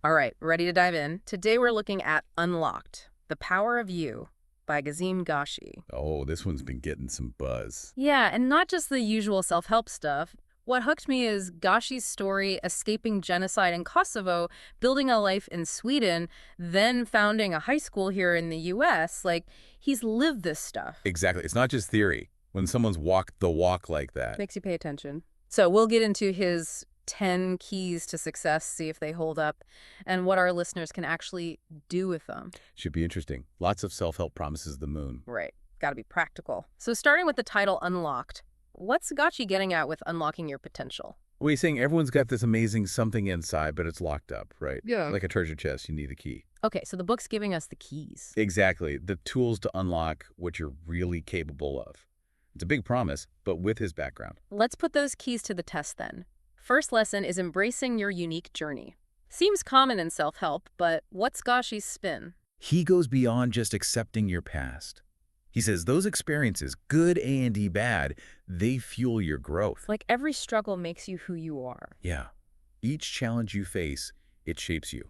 All right, ready to dive in? Today we're looking at Unlocked, The Power of You by Gezim Gashi. Oh, this one's been getting some buzz. Yeah, and not just the usual self-help stuff. What hooked me is Gashi's story escaping genocide in Kosovo, building a life in Sweden, then founding a high school here in the US. Like, he's lived this stuff. Exactly. It's not just theory. When someone's walked the walk like that. Makes you pay attention. So we'll get into his 10 keys to success, see if they hold up, and what our listeners can actually do with them. Should be interesting. Lots of self-help promises the moon. Right. Got to be practical. So starting with the title Unlocked, what's Gachi getting at with unlocking your potential? Well, he's saying everyone's got this amazing something inside, but it's locked up, right? Yeah. Like a treasure chest, you need a key. Okay, so the book's giving us the keys. Exactly. The tools to unlock what you're really capable of. It's a big promise, but with his background. Let's put those keys to the test then. First lesson is embracing your unique journey. Seems common in self-help, but what's Gashi's spin? He goes beyond just accepting your past. He says those experiences, good and bad, they fuel your growth. Like every struggle makes you who you are. Yeah. Each challenge you face, it shapes you.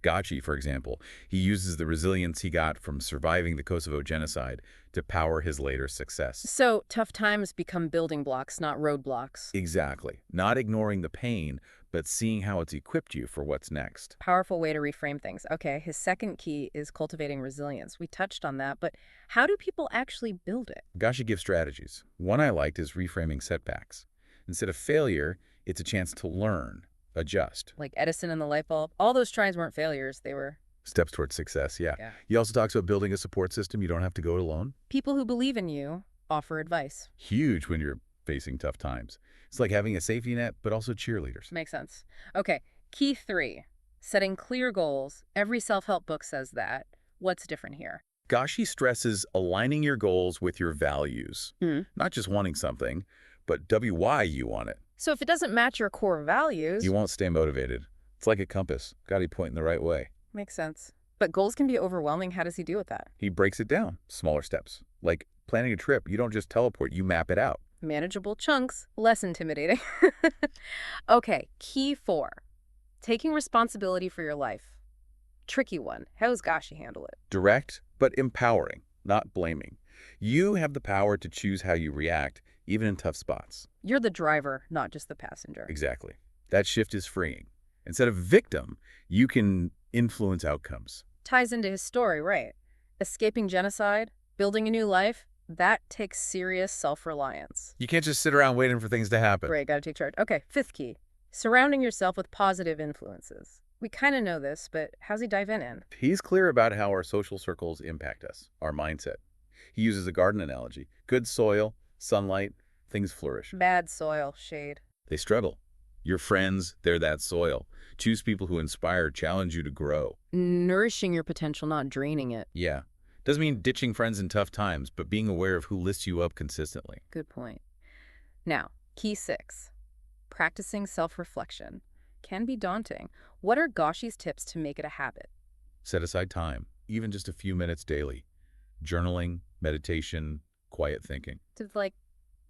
Gachi, for example, he uses the resilience he got from surviving the Kosovo genocide to power his later success. So tough times become building blocks, not roadblocks. Exactly. Not ignoring the pain, but seeing how it's equipped you for what's next. Powerful way to reframe things. Okay, his second key is cultivating resilience. We touched on that, but how do people actually build it? Gachi gives strategies. One I liked is reframing setbacks. Instead of failure, it's a chance to learn, adjust. Like Edison and the light bulb. All those tries weren't failures. They were Steps towards success, yeah. He also talks about building a support system. You don't have to go it alone. people who believe in you, offer advice. Huge when you're facing tough times. It's like having a safety net, but also cheerleaders. Makes sense. Okay, key 3, setting clear goals. Every self-help book says that. What's different here? Gashi stresses aligning your goals with your values. Not just wanting something, but why you want it. So if it doesn't match your core values... You won't stay motivated. It's like a compass. Got to be pointing the right way. Makes sense. But goals can be overwhelming. How does he deal with that? He breaks it down. Smaller steps. Like planning a trip. You don't just teleport. You map it out. Manageable chunks, less intimidating. Okay, key 4, taking responsibility for your life. Tricky one. How does Gashi handle it? Direct, but empowering, not blaming. You have the power to choose how you react, even in tough spots. You're the driver, not just the passenger. Exactly. That shift is freeing. Instead of victim, you can influence outcomes. Ties into his story, right? Escaping genocide, building a new life, that takes serious self-reliance. You can't just sit around waiting for things to happen. Right, gotta take charge. Okay, 5th key, surrounding yourself with positive influences. We kind of know this, but how's he dive in? He's clear about how our social circles impact us, our mindset. He uses a garden analogy. Good soil, sunlight, things flourish. Bad soil, shade. They struggle. Your friends, they're that soil. Choose people who inspire, challenge you to grow. Nourishing your potential, not draining it. Yeah. Doesn't mean ditching friends in tough times, but being aware of who lifts you up consistently. Good point. Now, key 6, practicing self-reflection. Can be daunting. What are Gashi's tips to make it a habit? Set aside time, even just a few minutes daily. Journaling, meditation, quiet thinking. To, like,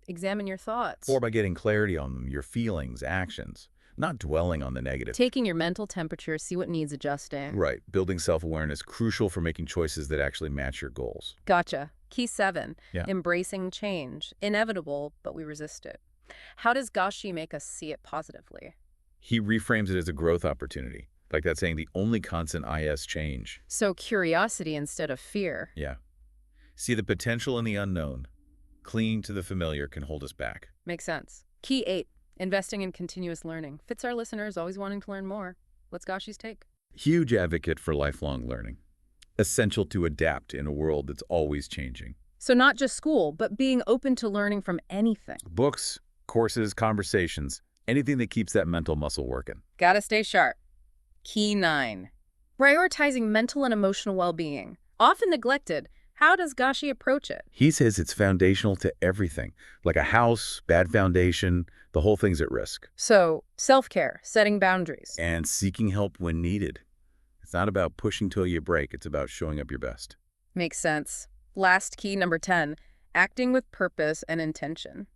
examine your thoughts. Or by getting clarity on them, your feelings, actions, not dwelling on the negative. Taking your mental temperature, see what needs adjusting. Right. Building self-awareness, crucial for making choices that actually match your goals. Gotcha. Key 7, Yeah. embracing change. Inevitable, but we resist it. How does Gashi make us see it positively? He reframes it as a growth opportunity. Like that saying, the only constant is change. So curiosity instead of fear. Yeah. See the potential in the unknown. Clinging to the familiar can hold us back. Makes sense. Key 8, investing in continuous learning. Fits our listeners always wanting to learn more. What's Gashi's take? Huge advocate for lifelong learning. Essential to adapt in a world that's always changing. So not just school, but being open to learning from anything. Books, courses, conversations, anything that keeps that mental muscle working. Gotta stay sharp. Key 9, prioritizing mental and emotional well-being. Often neglected. How does Gashi approach it? He says it's foundational to everything. Like a house, bad foundation, the whole thing's at risk. So, self-care, setting boundaries. And seeking help when needed. It's not about pushing till you break. It's about showing up your best. Makes sense. Last key, number 10, acting with purpose and intention.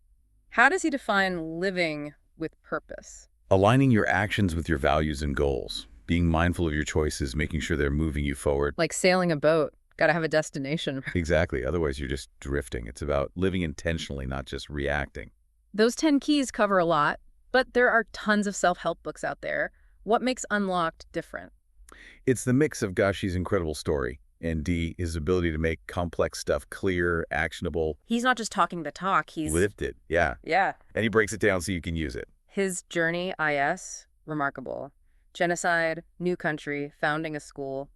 How does he define living with purpose? Aligning your actions with your values and goals. Being mindful of your choices, making sure they're moving you forward. Like sailing a boat. Got to have a destination. Exactly. Otherwise, you're just drifting. It's about living intentionally, not just reacting. Those 10 keys cover a lot, but there are tons of self-help books out there. What makes Unlocked different? It's the mix of Gashi's incredible story and D, his ability to make complex stuff clear, actionable, He's not just talking the talk, lived it. Yeah. Yeah. And he breaks it down so you can use it. His journey, IS, remarkable. Genocide, new country, founding a school.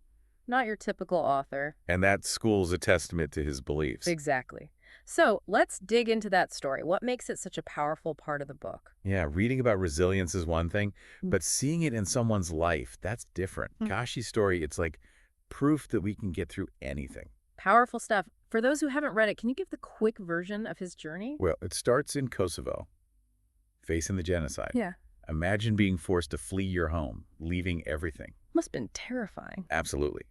Not your typical author. And that school's a testament to his beliefs. Exactly. So let's dig into that story. What makes it such a powerful part of the book? Yeah, reading about resilience is one thing, but seeing it in someone's life, that's different. Gashi's story, it's like proof that we can get through anything. Powerful stuff. For those who haven't read it, can you give the quick version of his journey? Well, it starts in Kosovo, facing the genocide. Yeah. Imagine being forced to flee your home, leaving everything. Must have been terrifying. Absolutely.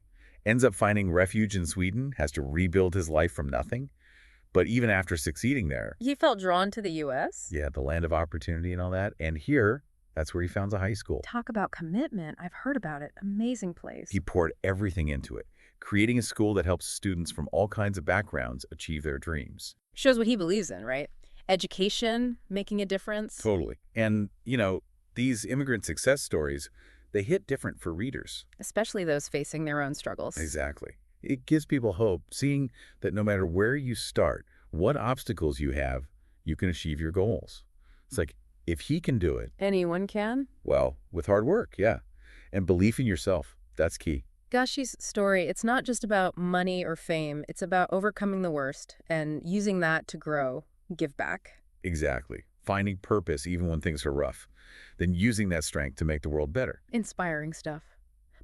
Ends up finding refuge in Sweden, has to rebuild his life from nothing. But even after succeeding there, He felt drawn to the U.S.? yeah, the land of opportunity and all that. And here, that's where he founds a high school. Talk about commitment. I've heard about it. Amazing place. He poured everything into it, creating a school that helps students from all kinds of backgrounds achieve their dreams. Shows what he believes in, right? Education, making a difference. Totally. And, these immigrant success stories, they hit different for readers. Especially those facing their own struggles. Exactly. It gives people hope, seeing that no matter where you start, what obstacles you have, you can achieve your goals. It's like, if he can do it, Anyone can? well, with hard work, yeah. And belief in yourself, that's key. Gashi's story, it's not just about money or fame. It's about overcoming the worst and using that to grow, give back. Exactly. Finding purpose even when things are rough. Then using that strength to make the world better. Inspiring stuff.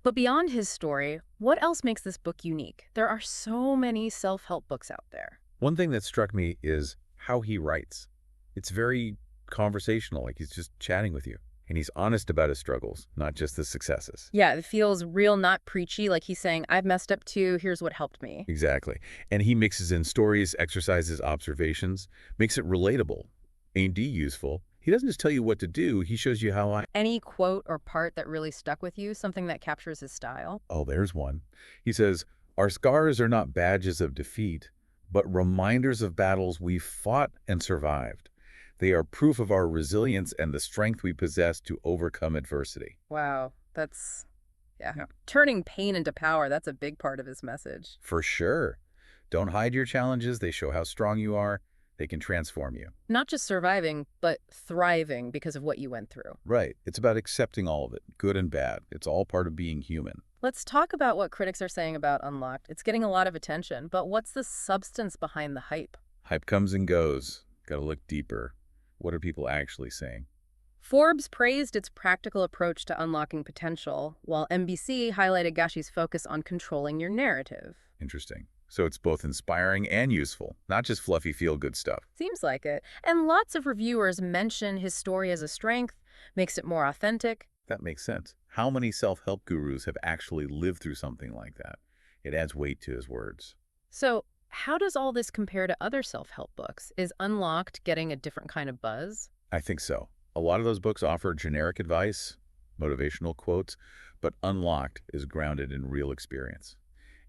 But beyond his story, what else makes this book unique? There are so many self-help books out there. One thing that struck me is how he writes. It's very conversational, like he's just chatting with you. And he's honest about his struggles, not just the successes. Yeah, it feels real, not preachy, like he's saying, I've messed up too, here's what helped me. Exactly. And he mixes in stories, exercises, observations, makes it relatable, and useful. He doesn't just tell you what to do, he shows you how. Any quote or part that really stuck with you, something that captures his style? Oh, there's one. He says, our scars are not badges of defeat, but reminders of battles we fought and survived. They are proof of our resilience and the strength we possess to overcome adversity. Wow, that's, yeah. Turning pain into power, that's a big part of his message. For sure. Don't hide your challenges. They show how strong you are. They can transform you. Not just surviving, but thriving because of what you went through. Right. It's about accepting all of it, good and bad. It's all part of being human. Let's talk about what critics are saying about Unlocked. It's getting a lot of attention, but what's the substance behind the hype? Hype comes and goes. Got to look deeper. What are people actually saying? Forbes praised its practical approach to unlocking potential, while NBC highlighted Gashi's focus on controlling your narrative. Interesting. So it's both inspiring and useful, not just fluffy feel-good stuff. Seems like it. And lots of reviewers mention his story as a strength, makes it more authentic. That makes sense. How many self-help gurus have actually lived through something like that? It adds weight to his words. So, how does all this compare to other self-help books? Is Unlocked getting a different kind of buzz? I think so. A lot of those books offer generic advice, motivational quotes, but Unlocked is grounded in real experience.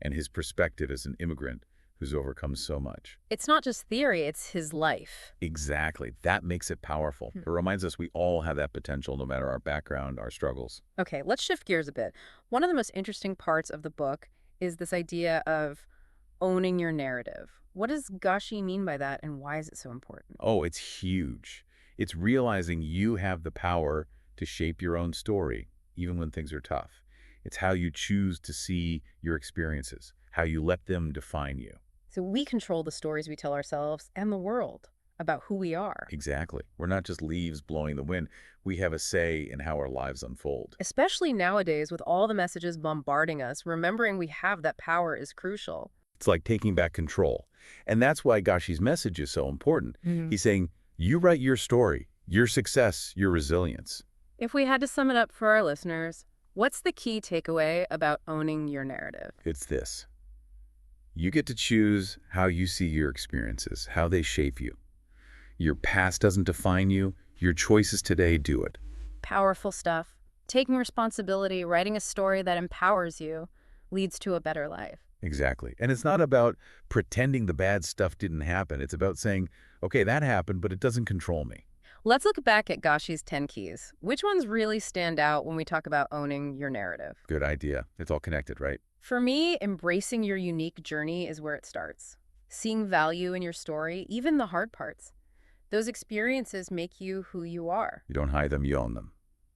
And his perspective as an immigrant who's overcome so much. It's not just theory, it's his life. Exactly. That makes it powerful. It reminds us we all have that potential no matter our background, our struggles. Okay, let's shift gears a bit. One of the most interesting parts of the book is this idea of owning your narrative. What does Gashi mean by that, and why is it so important? Oh, it's huge. It's realizing you have the power to shape your own story, even when things are tough. It's how you choose to see your experiences, how you let them define you. So we control the stories we tell ourselves and the world about who we are. Exactly. We're not just leaves blowing the wind. We have a say in how our lives unfold. Especially nowadays with all the messages bombarding us, remembering we have that power is crucial. It's like taking back control. And that's why Gashi's message is so important. He's saying, you write your story, your success, your resilience. If we had to sum it up for our listeners, what's the key takeaway about owning your narrative? It's this. You get to choose how you see your experiences, how they shape you. Your past doesn't define you. Your choices today do it. Powerful stuff. Taking responsibility, writing a story that empowers you, leads to a better life. Exactly. And it's not about pretending the bad stuff didn't happen. It's about saying, okay, that happened, but it doesn't control me. Let's look back at Gashi's 10 keys. Which ones really stand out when we talk about owning your narrative? Good idea. It's all connected, right? For me, embracing your unique journey is where it starts. Seeing value in your story, even the hard parts. Those experiences make you who you are. You don't hide them, you own them.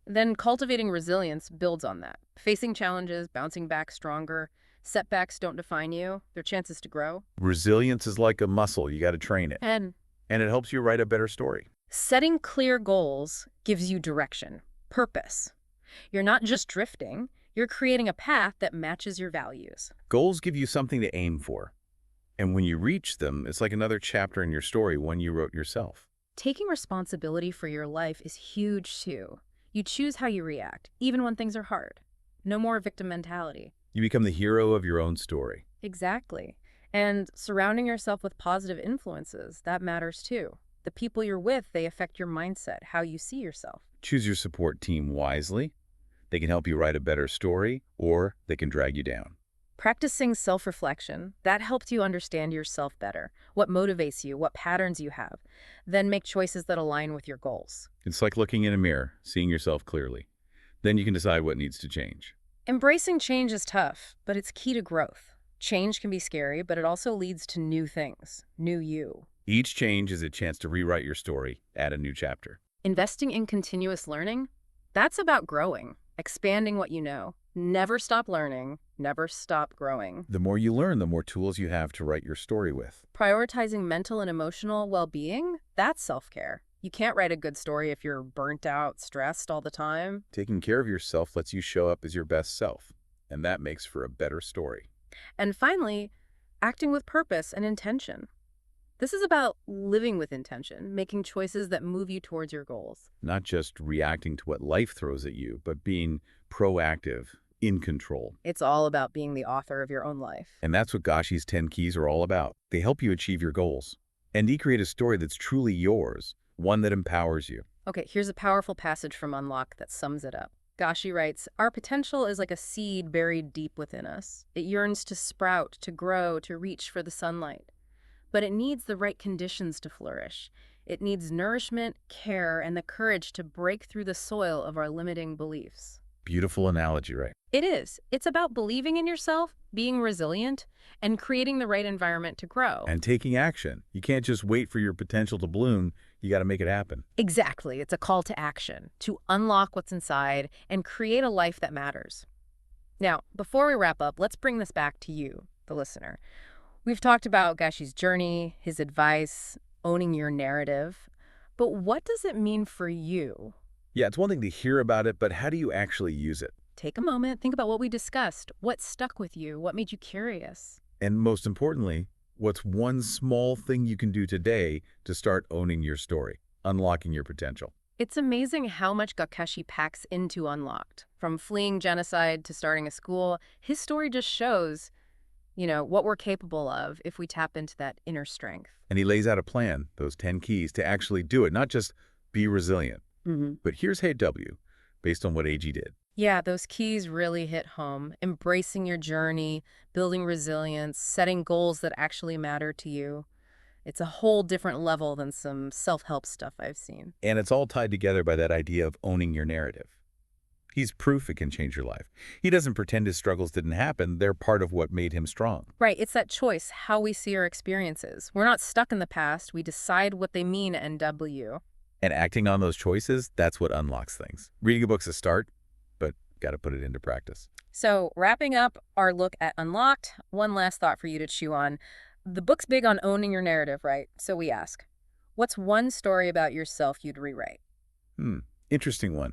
Then cultivating resilience builds on that. Facing challenges, bouncing back stronger. Setbacks don't define you. They're chances to grow. Resilience is like a muscle. You got to train it. And And it helps you write a better story. setting clear goals gives you direction, purpose. You're not just drifting, you're creating a path that matches your values. Goals give you something to aim for. And when you reach them, it's like another chapter in your story, one you wrote yourself. Taking responsibility for your life is huge too. You choose how you react, even when things are hard. No more victim mentality. You become the hero of your own story. Exactly. And surrounding yourself with positive influences, that matters too. The people you're with, they affect your mindset, how you see yourself. Choose your support team wisely. They can help you write a better story, or they can drag you down. Practicing self-reflection, that helps you understand yourself better, what motivates you, what patterns you have. Then make choices that align with your goals. It's like looking in a mirror, seeing yourself clearly. Then you can decide what needs to change. Embracing change is tough, but it's key to growth. Change can be scary, but it also leads to new things, new you. Each change is a chance to rewrite your story, add a new chapter. Investing in continuous learning, that's about growing, expanding what you know. Never stop learning, never stop growing. The more you learn, the more tools you have to write your story with. Prioritizing mental and emotional well-being, that's self-care. You can't write a good story if you're burnt out, stressed all the time. Taking care of yourself lets you show up as your best self, and that makes for a better story. And finally, acting with purpose and intention. This is about living with intention, making choices that move you towards your goals. Not just reacting to what life throws at you, but being proactive, in control. It's all about being the author of your own life. And that's what Gashi's 10 keys are all about. They help you achieve your goals and create a story that's truly yours, one that empowers you. Okay, here's a powerful passage from Unlock that sums it up. Gashi writes, "Our potential is like a seed buried deep within us. It yearns to sprout, to grow, to reach for the sunlight. But it needs the right conditions to flourish. It needs nourishment, care, and the courage to break through the soil of our limiting beliefs." Beautiful analogy, right? It is. It's about believing in yourself, being resilient, and creating the right environment to grow. And taking action. You can't just wait for your potential to bloom. You got to make it happen. Exactly. It's a call to action, to unlock what's inside and create a life that matters. Now, before we wrap up, let's bring this back to you, the listener. We've talked about Gashi's journey, his advice, owning your narrative. But what does it mean for you? Yeah, it's one thing to hear about it, but how do you actually use it? Take a moment, think about what we discussed. What stuck with you? What made you curious? And most importantly, what's one small thing you can do today to start owning your story, unlocking your potential? It's amazing how much Gashi packs into Unlocked. From fleeing genocide to starting a school, his story just shows, what we're capable of if we tap into that inner strength. And he lays out a plan, those 10 keys, to actually do it, not just be resilient. But here's Hey W, based on what AG did. Yeah, those keys really hit home. Embracing your journey, building resilience, setting goals that actually matter to you. It's a whole different level than some self-help stuff I've seen. And it's all tied together by that idea of owning your narrative. He's proof it can change your life. He doesn't pretend his struggles didn't happen. They're part of what made him strong. Right, it's that choice, how we see our experiences. We're not stuck in the past. We decide what they mean, NW. And acting on those choices, that's what unlocks things. Reading a book's a start, but got to put it into practice. So wrapping up our look at Unlocked, one last thought for you to chew on. The book's big on owning your narrative, right? So we ask, what's one story about yourself you'd rewrite? Interesting one.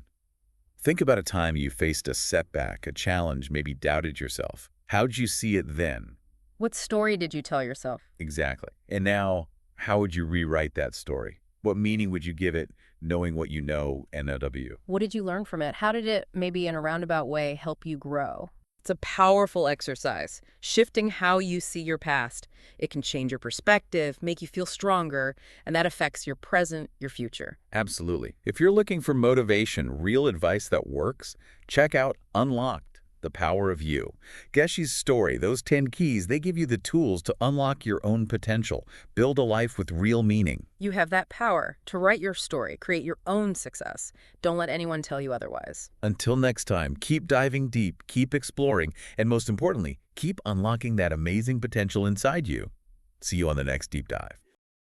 Think about a time you faced a setback, a challenge, maybe doubted yourself. How'd you see it then? What story did you tell yourself? Exactly. And now, how would you rewrite that story? What meaning would you give it, knowing what you know, NW? What did you learn from it? How did it, maybe in a roundabout way, help you grow? It's a powerful exercise, shifting how you see your past. It can change your perspective, make you feel stronger, and that affects your present, your future. Absolutely. If you're looking for motivation, real advice that works, check out Unlocked, The Power of You. Geshi's story, those 10 keys, they give you the tools to unlock your own potential, build a life with real meaning. You have that power to write your story, create your own success. Don't let anyone tell you otherwise. Until next time, keep diving deep, keep exploring, and most importantly, keep unlocking that amazing potential inside you. See you on the next deep dive.